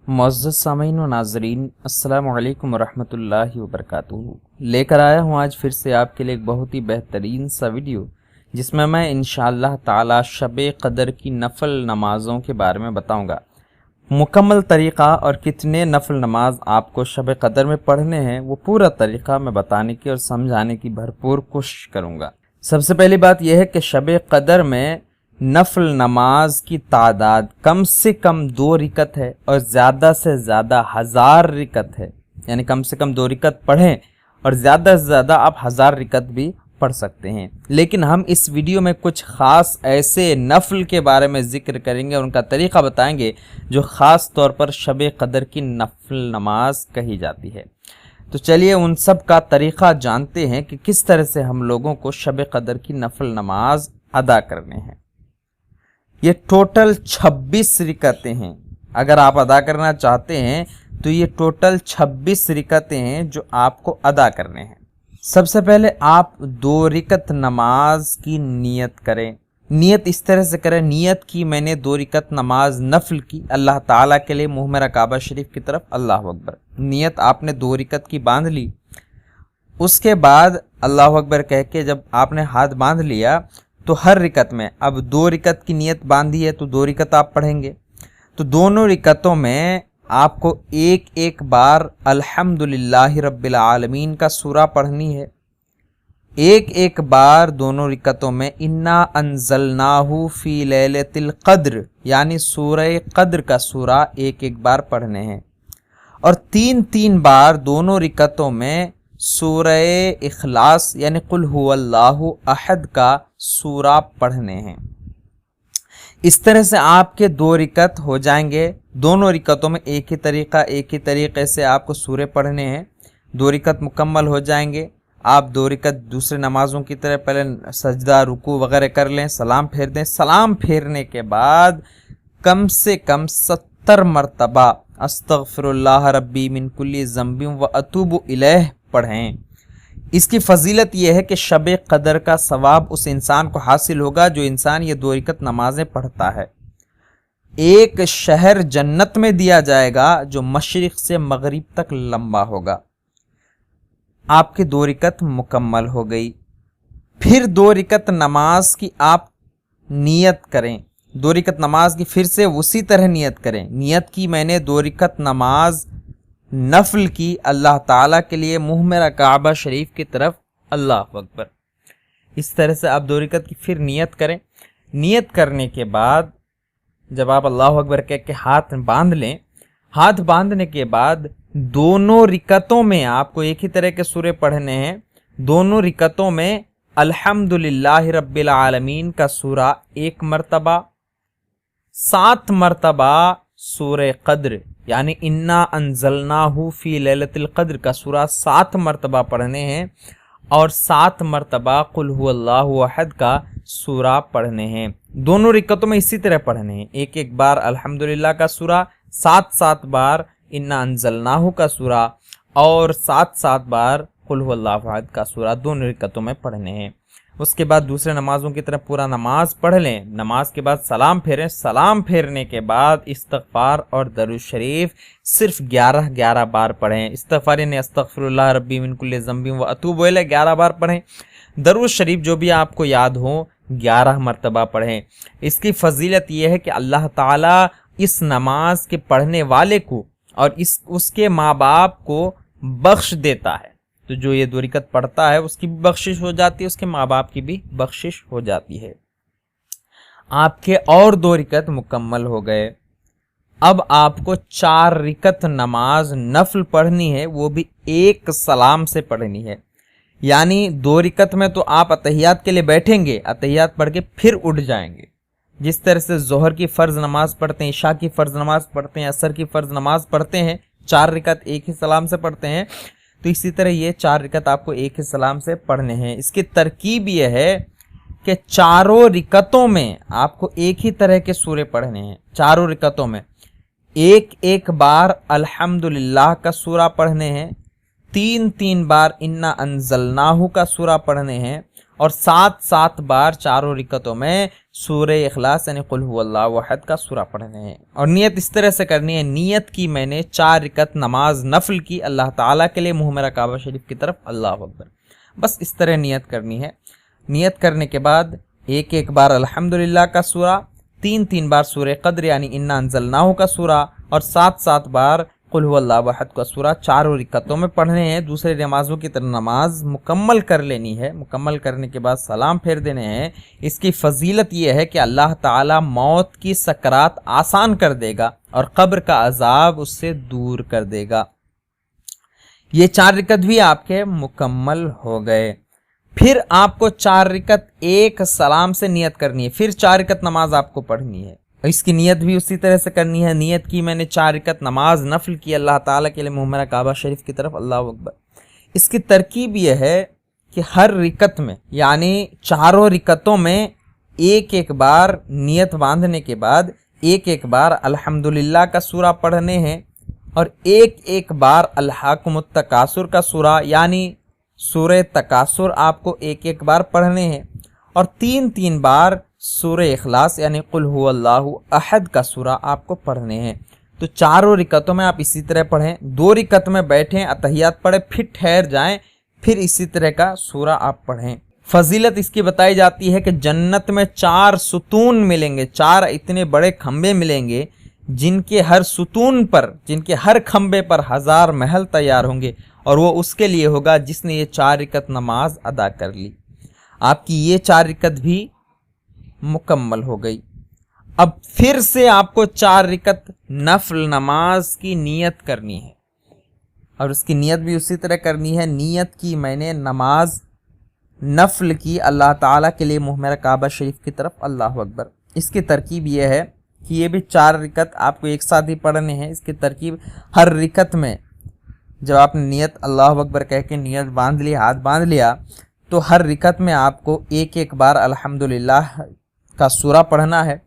मुअज़्ज़ज़ सामीन व नाज़रीन, अस्सलामु अलैकुम वरहमतुल्लाहि वबरकातुहू। लेकर आया हूँ आज फिर से आपके लिए एक बहुत ही बेहतरीन सा वीडियो, जिसमें मैं इंशाअल्लाह ताला शब क़दर की नफल नमाज़ों के बारे में बताऊँगा। मुकम्मल तरीक़ा और कितने नफल नमाज आपको शब क़दर में पढ़ने हैं, वो पूरा तरीक़ा मैं बताने की और समझाने की भरपूर कोशिश करूँगा। सबसे पहली बात यह है कि शब क़दर में नफल नमाज की तादाद कम से कम 2 रिकत है और ज़्यादा से ज़्यादा 1000 रिकत है। यानी कम से कम 2 रिकत पढ़ें और ज़्यादा से ज़्यादा आप 1000 रिकत भी पढ़ सकते हैं। लेकिन हम इस वीडियो में कुछ ख़ास ऐसे नफल के बारे में ज़िक्र करेंगे और उनका तरीक़ा बताएंगे जो ख़ास तौर पर शब क़दर की नफल नमाज कही जाती है। तो चलिए उन सब का तरीक़ा जानते हैं कि किस तरह से हम लोगों को शब क़दर की नफल नमाज अदा करने हैं। ये टोटल 26 रिकतें हैं। अगर आप अदा करना चाहते हैं तो ये टोटल 26 रिकतें हैं जो आपको अदा करने हैं। सबसे पहले आप 2 रिकत नमाज की नियत करें। नियत इस तरह से करें, नियत की मैंने 2 रिकत नमाज नफल की अल्लाह ताला के लिए, मुँह मेरा काबा शरीफ की तरफ, अल्लाह अकबर। नियत आपने 2 रिकत की बांध ली। उसके बाद अल्लाह अकबर कह के जब आपने हाथ बांध लिया तो हर रिकत में, अब 2 रिकत की नियत बांधी है तो 2 रिकत आप पढ़ेंगे। तो दोनों रिकतों में आपको एक एक बार अल्हम्दुलिल्लाहि रब्बिल आलमीन का सूरा पढ़नी है। एक एक बार दोनों रिकतों में इन्ना अंज़लनाहु फी लैलतिल क़द्र यानी सूरह क़द्र का सूरा एक एक बार पढ़ने हैं। और 3-3 बार दोनों रिकतों में सूरह इखलास यानी कुल हुवल्लाहु अहद का सूरा पढ़ने हैं। इस तरह से आपके 2 रिकत हो जाएंगे। दोनों रिकतों में एक ही तरीक़े से आपको सूरे पढ़ने हैं। 2 रिकत मुकम्मल हो जाएंगे। आप 2 रिकत दूसरे नमाजों की तरह पहले सजदा रुकू वगैरह कर लें, सलाम फेर दें। सलाम फेरने के बाद कम से कम 70 मरतबा अस्तगफिरुल्लाह रब्बी मिन कुल्ली ज़ंबिन व अतूबु इलैह पढ़ें। इसकी फजीलत यह है कि शब क़दर का सवाब उस इंसान को हासिल होगा जो इंसान ये 2 रिकत नमाजें पढ़ता है। एक शहर जन्नत में दिया जाएगा जो मशरिक़ से मगरिब तक लंबा होगा। आपकी 2 रिकत मुकम्मल हो गई। फिर 2 रिकत नमाज की आप नियत करें। 2 रिकत नमाज की फिर से उसी तरह नियत करें। नियत की मैंने 2 रिकत नमाज नफल की अल्लाह ताला के लिए, मुँह मेरा काबा शरीफ की तरफ, अल्लाह अकबर। इस तरह से आप 2 रिकत की फिर नियत करें। नियत करने के बाद जब आप अल्लाह अकबर कह के हाथ बांध लें, हाथ बांधने के बाद दोनों रिकतों में आपको एक ही तरह के सूरे पढ़ने हैं। दोनों रिकतों में अल्हम्दुलिल्लाहि रब्बिल आलमीन का सूरा 1 मरतबा, 7 मरतबा सूरह क़द्र यानी इन्ना अंज़लनाहु फी लैलतिल क़द्र का सूरा 7 मरतबा पढ़ने हैं और 7 मरतबा कुल हुवल्लाहु अहद का सूरा पढ़ने हैं। दोनों रिकतों में इसी तरह पढ़ने हैं। एक एक बार अल्हम्दुलिल्लाह का सूरा, 7-7 बार इन्ना अंज़लनाहु का सूरा और 7-7 बार कुल हुवल्लाहु अहद का सूरा दोनों रिकतों में पढ़ने हैं। उसके बाद दूसरे नमाजों की तरह पूरा नमाज पढ़ लें। नमाज के बाद सलाम फेरें। सलाम फेरने के बाद इस्तग़फ़ार और दरूद शरीफ सिर्फ 11 बार पढ़ें। इस्तग़फ़ार यानी अस्तग़फ़िरुल्लाह रब्बी मिन कुल्ली ज़ंबिन व अतूबु इलैह 11 बार पढ़ें। दरूद शरीफ जो भी आपको याद हो 11 मरतबा पढ़ें। इसकी फजीलत यह है कि अल्लाह ताला इस नमाज के पढ़ने वाले को और उसके माँ बाप को बख्श देता है। तो जो ये 2 रिकत पढ़ता है उसकी भी बख्शिश हो जाती है, उसके माँ बाप की भी बख्शिश हो जाती है। आपके और 2 रिकत मुकम्मल हो गए। अब आपको 4 रिकत नमाज नफल पढ़नी है, वो भी एक सलाम से पढ़नी है। यानी 2 रिकत में तो आप अतहियात के लिए बैठेंगे, अतहियात पढ़ के फिर उठ जाएंगे। जिस तरह से जोहर की फ़र्ज नमाज पढ़ते हैं, इशा की फ़र्ज नमाज पढ़ते हैं, असर की फ़र्ज नमाज पढ़ते हैं, 4 रिकत एक ही सलाम से पढ़ते हैं, तो इसी तरह ये 4 रिकत आपको एक ही सलाम से पढ़ने हैं। इसकी तरकीब यह है कि चारों रिकतों में आपको एक ही तरह के सूरे पढ़ने हैं। चारों रिकतों में एक एक बार अल्हम्दुलिल्लाह का सूरा पढ़ने हैं, 3-3 बार इन्ना अंज़लनाहु का सूरा पढ़ने हैं اور 7 बार चारों रिकतों में सूरह इखलास यानी कुल हुवल्लाहु अहद का सूरा पढ़ने हैं। और नियत इस तरह से करनी है, नियत की मैंने 4 रिकत नमाज नफल की अल्लाह ताला के लिए, मुँह मेरा काबा शरीफ की तरफ, अल्लाह अकबर। बस इस तरह नियत करनी है। नियत करने के बाद एक बार अल्हम्दुलिल्लाह का सूरा, 3 बार सूरह कद्र यानी इन्ना अंज़लनाहु का सूरा, और 7 बार कुल हुवल्लाहु अहद का सूरा चारों रिकतों में पढ़ने हैं। दूसरे नमाजों की तरह नमाज मुकम्मल कर लेनी है। मुकम्मल करने के बाद सलाम फेर देने हैं। इसकी फजीलत ये है कि अल्लाह ताला मौत की सकरात आसान कर देगा और कब्र का अजाब उससे दूर कर देगा। ये 4 रिकत भी आपके मुकम्मल हो गए। फिर आपको 4 रिकत एक सलाम से नियत करनी है, फिर 4 रिकत नमाज आपको पढ़नी है। इसकी नियत भी उसी तरह से करनी है। नियत की मैंने 4 रिकत नमाज नफल की अल्लाह ताला के लिए, मुँह मेरा काबा शरीफ की तरफ, अल्लाह अकबर। इसकी तरकीब यह है कि हर रिकत में यानी चारों रिकतों में एक बार नियत बांधने के बाद एक बार अल्हम्दुलिल्लाह का सूरा पढ़ने हैं और एक बार अल्हाकुमुत तकासुर का सूरा यानी सूरह तकासुर आपको एक बार पढ़ने हैं और 3 बार सूरह इखलास यानी कुल हुवल्लाहु अहद का सूरा आपको पढ़ने हैं। तो चारों रिकतों में आप इसी तरह पढ़ें। 2 रिकत में बैठें, अतहियात पढ़ें, फिर ठहर जाएं, फिर इसी तरह का सूरा आप पढ़ें। फजीलत इसकी बताई जाती है कि जन्नत में 4 सुतून मिलेंगे, 4 इतने बड़े खंबे मिलेंगे जिनके हर सुतून पर, जिनके हर खंबे पर 1000 महल तैयार होंगे और वो उसके लिए होगा जिसने ये 4 रिकत नमाज अदा कर ली। आपकी ये 4 रिकत भी मुकम्मल हो गई। अब फिर से आपको 4 रिकत नफल नमाज की नियत करनी है और उसकी नियत भी उसी तरह करनी है। नियत की मैंने नमाज नफल की अल्लाह ताला के लिए, मुँह मेरा काबा शरीफ की तरफ, अल्लाह अकबर। इसकी तरकीब यह है कि ये भी 4 रिकत आपको एक साथ ही पढ़ने हैं। इसकी तरकीब, हर रिकत में जब आपने नियत अल्लाह अकबर कह के नियत बांध लिया, हाथ बांध लिया, तो हर रिकत में आपको एक बार अल्हम्दुलिल्लाह का सूरा पढ़ना है,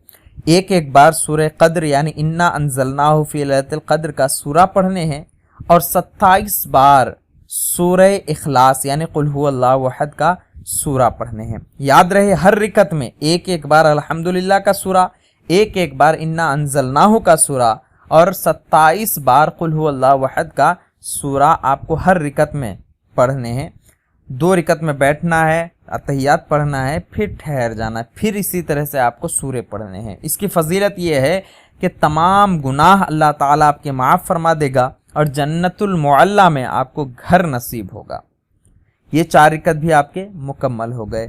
एक बार सूरह कद्र यानी इन्ना अंज़लनाहु फी लैलतिल कद्र का सूरा पढ़ने हैं और 27 बार सूरह इखलास यानी कुल हुवल्लाहु अहद का सूरा पढ़ने हैं। याद रहे, हर रिकत में एक बार अल्हम्दुलिल्लाह का सूरा, एक बार इन्ना अंज़लनाहु का सूरा और 27 बार कुल हुवल्लाहु अहद का सूरा आपको हर रिकत में पढ़ने हैं। 2 रिकत में बैठना है, अतहियात पढ़ना है, फिर ठहर जाना है, फिर इसी तरह से आपको सूरे पढ़ने हैं। इसकी फजीलत यह है कि तमाम गुनाह अल्लाह ताला आपके माफ़ फरमा देगा और जन्नतुल मुअल्ला में आपको घर नसीब होगा। ये 4 रिकत भी आपके मुकम्मल हो गए।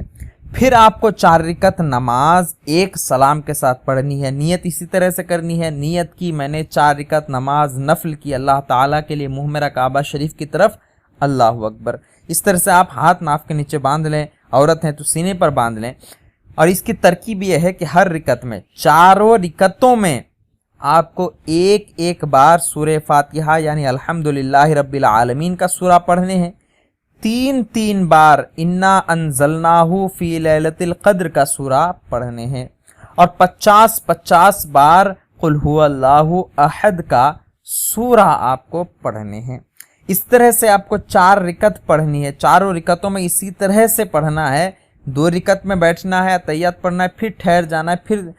फिर आपको 4 रिकत नमाज एक सलाम के साथ पढ़नी है। नियत इसी तरह से करनी है। नियत की मैंने 4 रिकत नमाज नफल की अल्लाह ताला के लिए, मुँह मेरा काबा शरीफ की तरफ, अल्लाह अकबर। इस तरह से आप हाथ नाफ के नीचे बांध लें, औरत हैं तो सीने पर बांध लें। और इसकी तरकीब यह है कि हर रिकत में, चारों रिकतों में आपको एक बार सूरह फातिहा यानी अल्हम्दुलिल्लाहि रब्बिल आलमीन का सूरा पढ़ने हैं, 3 बार इन्ना अंज़लनाहु फी लैलतिल कद्र का सूरा पढ़ने हैं और 50 बार कुल हुवल्लाहु अहद का सूरा आपको पढ़ने हैं। इस तरह से आपको 4 रिकत पढ़नी है। चारों रिकतों में इसी तरह से पढ़ना है। 2 रिकत में बैठना है, तैयात पढ़ना है, फिर ठहर जाना है, फिर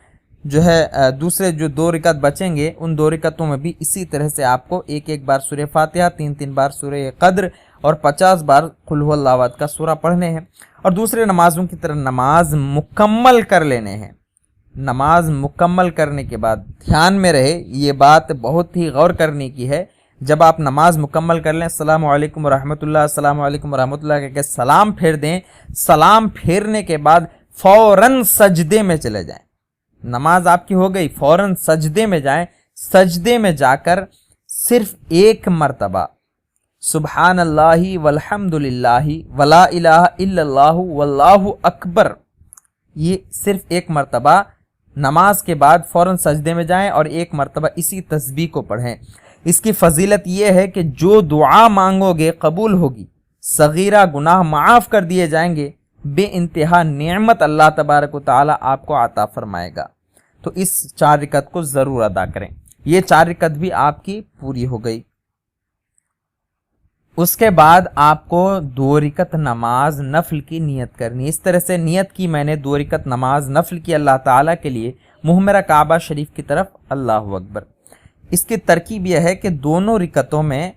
जो है दूसरे जो 2 रिकत बचेंगे उन 2 रिकतों में भी इसी तरह से आपको एक बार सूरह फातिहा, 3 बार सूरह कद्र और 50 बार कुल हुवल्लाहु अहद का सूरा पढ़ने हैं और दूसरे नमाजों की तरह नमाज मुकम्मल कर लेने हैं। नमाज मुकम्मल करने के बाद ध्यान में रहे, ये बात बहुत ही गौर करने की है, जब आप नमाज मुकम्मल कर लें, अस्सलामु अलैकुम व रहमतुल्लाह, अस्सलामु अलैकुम व रहमतुल्लाह कहकर सलाम फेर दें। सलाम फेरने के बाद फौरन सजदे में चले जाएं। नमाज आपकी हो गई, फौरन सजदे में जाएं। सजदे में जाकर सिर्फ 1 मरतबा सुब्हानल्लाहि वल्हम्दुलिल्लाहि वला इलाहा इल्लल्लाहु वल्लाहु अकबर, ये सिर्फ 1 मरतबा नमाज के बाद फौरन सजदे में जाएं और 1 मरतबा इसी तस्बीह को पढ़ें। इसकी फजीलत यह है कि जो दुआ मांगोगे कबूल होगी, सगीरा गुनाह माफ़ कर दिए जाएंगे, बेइंतहा नेमत अल्लाह तबारक व तआला आपको अता फरमाएगा। तो इस 4 रिकत को ज़रूर अदा करें। ये 4 रिकत भी आपकी पूरी हो गई। اس کے بعد آپ کو 2 رکعت نماز نفل کی نیت کرنی. اس طرح سے نیت کی میں نے 2 رکعت نماز نفل کی اللہ تعالیٰ کے لیے، منہ میرا کعبہ شریف کی طرف، اللہ اکبر. اس کی ترکیب یہ ہے کہ دونوں رکعتوں میں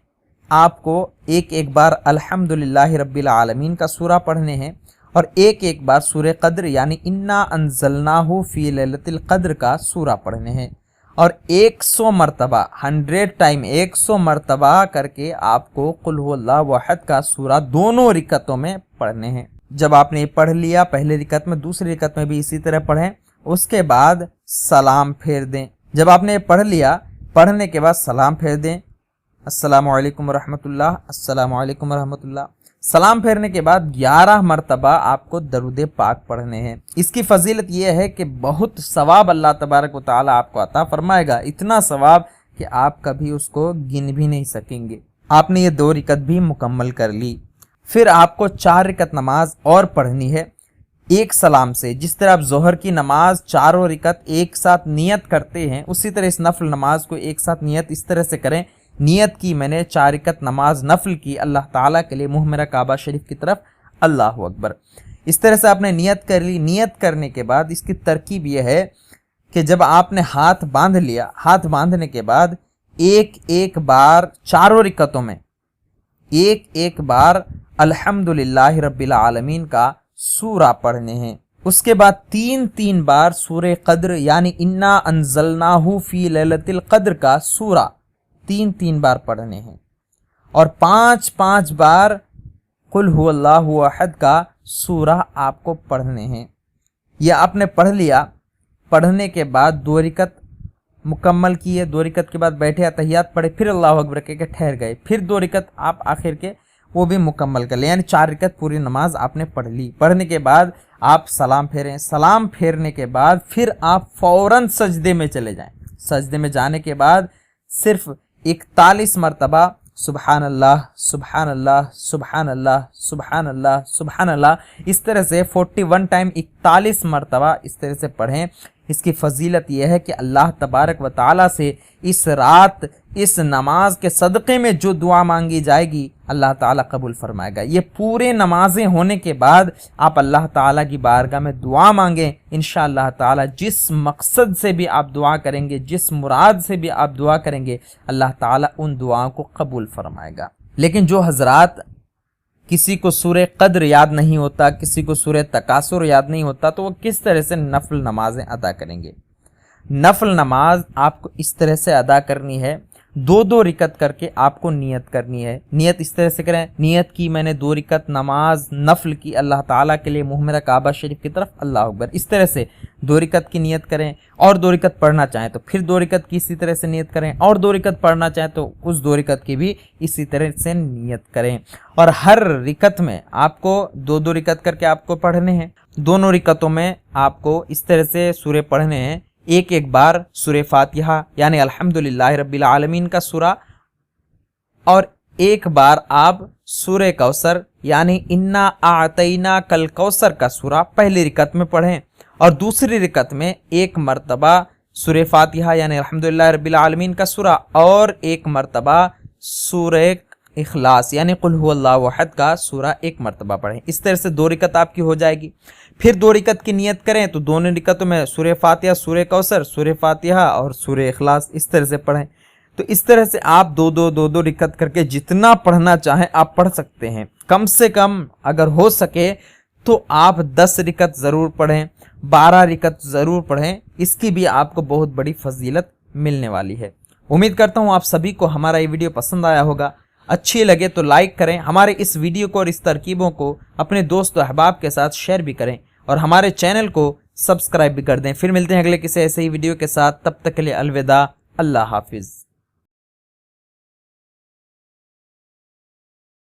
آپ کو ایک بار الحمدللہ رب العالمین کا سورہ پڑھنے ہیں اور ایک بار سورہ قدر یعنی انا انزلناہ فی لیلۃ القدر کا سورہ پڑھنے ہیں، اور 100 مرتبہ 100 ٹائم 100 مرتبہ کر کے آپ کو قل هو اللہ احد کا سورہ دونوں رکعتوں میں پڑھنے ہیں. جب آپ نے یہ پڑھ لیا پہلے رکعت میں، دوسری رکعت میں بھی اسی طرح پڑھیں. اس کے بعد سلام پھیر دیں. جب آپ نے یہ پڑھ لیا، پڑھنے کے بعد سلام پھیر دیں، السلام علیکم ورحمۃ اللہ، السلام علیکم ورحمۃ اللہ. سلام پھیرنے کے بعد 11 مرتبہ آپ کو درود پاک پڑھنے ہیں. اس کی فضیلت یہ ہے کہ بہت ثواب اللہ تبارک و تعالی آپ کو عطا فرمائے گا، اتنا ثواب کہ آپ کبھی اس کو گن بھی نہیں سکیں گے. آپ نے یہ 2 رکعت بھی مکمل کر لی. پھر آپ کو 4 رکعت نماز اور پڑھنی ہے ایک سلام سے. جس طرح آپ ظہر کی نماز 4 رکعت ایک ساتھ نیت کرتے ہیں، اسی طرح اس نفل نماز کو ایک ساتھ نیت اس طرح سے کریں. نیت کی میں نے 4 رکعت نماز نفل کی اللہ تعالیٰ کے لیے، منہ میرا کعبہ شریف کی طرف، اللہ اکبر. اس طرح سے آپ نے نیت کر لی. نیت کرنے کے بعد اس کی ترکیب یہ ہے کہ جب آپ نے ہاتھ باندھ لیا، ہاتھ باندھنے کے بعد ایک بار 4 رکعتوں میں ایک بار الحمدللہ رب العالمین کا سورہ پڑھنے ہیں. اس کے بعد 3 بار سورہ قدر یعنی انا انزلناہ فی لیلۃ القدر کا سورہ 3 بار پڑھنے ہیں، اور 5 بار قل هو اللہ احد کا سورہ آپ کو پڑھنے ہیں. یہ آپ نے پڑھ لیا. پڑھنے کے بعد 2 رکعت مکمل کیے، 2 رکعت کے بعد بیٹھے اتحیات پڑھے، پھر اللہ اکبر کہہ کے ٹھہر گئے، پھر 2 رکعت آپ آخر کے وہ بھی مکمل کر لیں، یعنی 4 رکعت پوری نماز آپ نے پڑھ لی. پڑھنے کے بعد آپ سلام پھیریں. سلام پھیرنے کے بعد پھر آپ فوراً سجدے میں چلے جائیں. سجدے میں جانے کے بعد صرف 41 مرتبہ سبحان اللہ سبحان اللہ سبحان اللہ سبحان اللہ سبحان اللہ، اس طرح سے 41 ٹائم 41 مرتبہ اس طرح سے پڑھیں. اس کی فضیلت یہ ہے کہ اللہ تبارک و تعالیٰ سے اس رات اس نماز کے صدقے میں جو دعا مانگی جائے گی اللہ تعالیٰ قبول فرمائے گا. یہ پورے نمازیں ہونے کے بعد آپ اللہ تعالیٰ کی بارگاہ میں دعا مانگیں، انشاءاللہ تعالیٰ جس مقصد سے بھی آپ دعا کریں گے، جس مراد سے بھی آپ دعا کریں گے، اللہ تعالیٰ ان دعاؤں کو قبول فرمائے گا. لیکن جو حضرات کسی کو سورہ قدر یاد نہیں ہوتا، کسی کو سورہ تکاثر یاد نہیں ہوتا، تو وہ کس طرح سے نفل نمازیں ادا کریں گے؟ نفل نماز آپ کو اس طرح سے ادا کرنی ہے، 2 رکعت کر کے آپ کو نیت کرنی ہے. نیت اس طرح سے کریں، نیت کی میں نے 2 رکعت نماز نفل کی اللہ تعالیٰ کے لیے، منہ میرا کعبہ شریف کی طرف، اللہ اکبر. اس طرح سے 2 رکعت کی نیت کریں، اور 2 رکعت پڑھنا چاہیں تو پھر 2 رکعت کی اسی طرح سے نیت کریں، اور 2 رکعت پڑھنا چاہیں تو اس 2 رکعت کی بھی اسی طرح سے نیت کریں. اور ہر رکعت میں آپ کو 2 رکعت کر کے آپ کو پڑھنے ہیں. دونوں رکعتوں میں آپ کو اس طرح سے سورے پڑھنے ہیں، ایک بار سورہ فاتحہ یعنی الحمدللہ رب العالمین کا سورہ، اور ایک بار آپ سورہ کوثر یعنی انا اعطینا کل کوثر کا سورہ پہلی رکعت میں پڑھیں، اور دوسری رکعت میں 1 مرتبہ سورہ فاتحہ یعنی الحمدللہ رب العالمین کا سورہ، اور 1 مرتبہ سورہ اخلاص یعنی قل هو اللہ احد کا سورہ 1 مرتبہ پڑھیں. اس طرح سے 2 رکعت آپ کی ہو جائے گی. پھر 2 رکعت کی نیت کریں تو دونوں رکعتوں میں سورہ فاتحہ، سورہ کوثر، سورہ فاتحہ اور سورہ اخلاص اس طرح سے پڑھیں. تو اس طرح سے آپ 2 رکعت کر کے جتنا پڑھنا چاہیں آپ پڑھ سکتے ہیں. کم سے کم اگر ہو سکے تو آپ 10 رکعت ضرور پڑھیں، 12 رکعت ضرور پڑھیں. اس کی بھی آپ کو بہت بڑی فضیلت ملنے والی ہے. امید کرتا ہوں آپ سبھی کو ہمارا یہ ویڈیو پسند آیا ہوگا. اچھی لگے تو لائک کریں، ہمارے اس ویڈیو کو اور اس ترکیبوں کو اپنے دوست و احباب کے ساتھ شیئر بھی کریں، اور ہمارے چینل کو سبسکرائب بھی کر دیں. پھر ملتے ہیں اگلے کسی ایسے ہی ویڈیو کے ساتھ، تب تک کے لیے الوداع، اللہ حافظ.